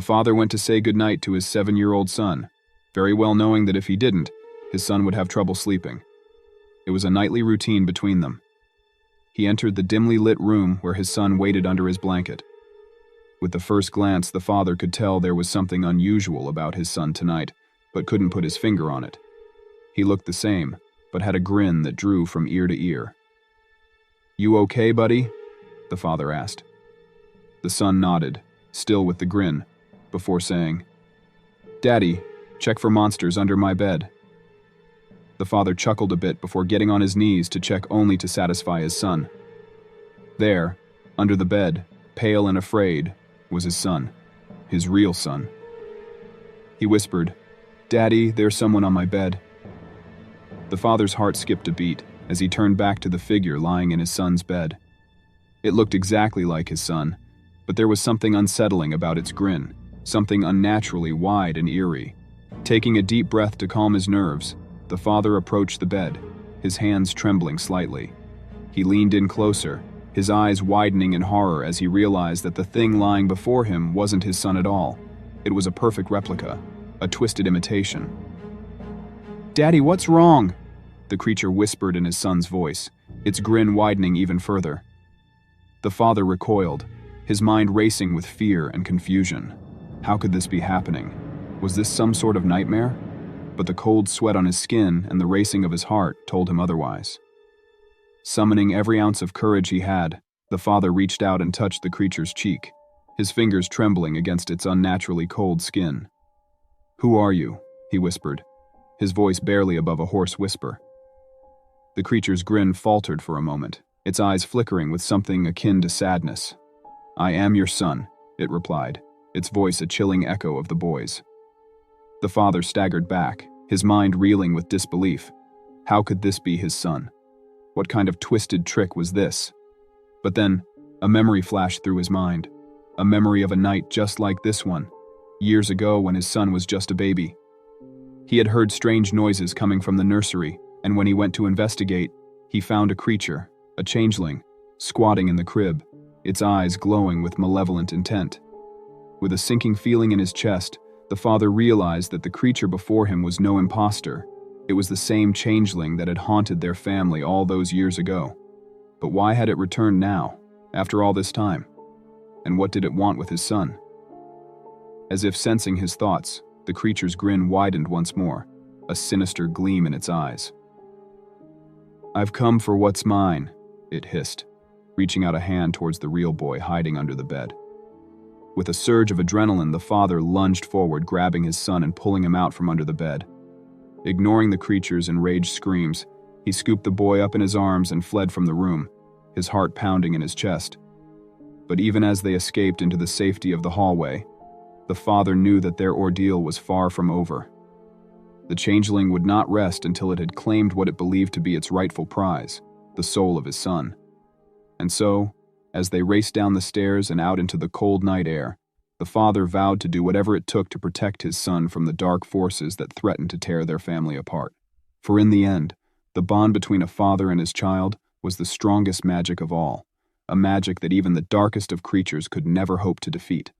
A father went to say goodnight to his 7-year-old son, very well knowing that if he didn't, his son would have trouble sleeping. It was a nightly routine between them. He entered the dimly lit room where his son waited under his blanket. With the first glance, the father could tell there was something unusual about his son tonight, but couldn't put his finger on it. He looked the same, but had a grin that drew from ear to ear. "You okay, buddy?" the father asked. The son nodded, still with the grin, before saying, "Daddy, check for monsters under my bed." The father chuckled a bit before getting on his knees to check only to satisfy his son. There, under the bed, pale and afraid, was his son, his real son. He whispered, "Daddy, there's someone on my bed." The father's heart skipped a beat as he turned back to the figure lying in his son's bed. It looked exactly like his son, but there was something unsettling about its grin, something unnaturally wide and eerie. Taking a deep breath to calm his nerves, the father approached the bed, his hands trembling slightly. He leaned in closer, his eyes widening in horror as he realized that the thing lying before him wasn't his son at all. It was a perfect replica, a twisted imitation. "Daddy, what's wrong?" the creature whispered in his son's voice, its grin widening even further. The father recoiled, his mind racing with fear and confusion. How could this be happening? Was this some sort of nightmare? But the cold sweat on his skin and the racing of his heart told him otherwise. Summoning every ounce of courage he had, the father reached out and touched the creature's cheek, his fingers trembling against its unnaturally cold skin. "Who are you?" he whispered, his voice barely above a hoarse whisper. The creature's grin faltered for a moment, its eyes flickering with something akin to sadness. "I am your son," it replied, its voice a chilling echo of the boy's. The father staggered back, his mind reeling with disbelief. How could this be his son? What kind of twisted trick was this? But then, a memory flashed through his mind, a memory of a night just like this one, years ago when his son was just a baby. He had heard strange noises coming from the nursery, and when he went to investigate, he found a creature, a changeling, squatting in the crib, its eyes glowing with malevolent intent. With a sinking feeling in his chest, the father realized that the creature before him was no imposter. It was the same changeling that had haunted their family all those years ago. But why had it returned now, after all this time? And what did it want with his son? As if sensing his thoughts, the creature's grin widened once more, a sinister gleam in its eyes. "I've come for what's mine," it hissed, reaching out a hand towards the real boy hiding under the bed. With a surge of adrenaline, the father lunged forward, grabbing his son and pulling him out from under the bed. Ignoring the creature's enraged screams, he scooped the boy up in his arms and fled from the room, his heart pounding in his chest. But even as they escaped into the safety of the hallway, the father knew that their ordeal was far from over. The changeling would not rest until it had claimed what it believed to be its rightful prize, the soul of his son. And so, as they raced down the stairs and out into the cold night air, the father vowed to do whatever it took to protect his son from the dark forces that threatened to tear their family apart. For in the end, the bond between a father and his child was the strongest magic of all, a magic that even the darkest of creatures could never hope to defeat.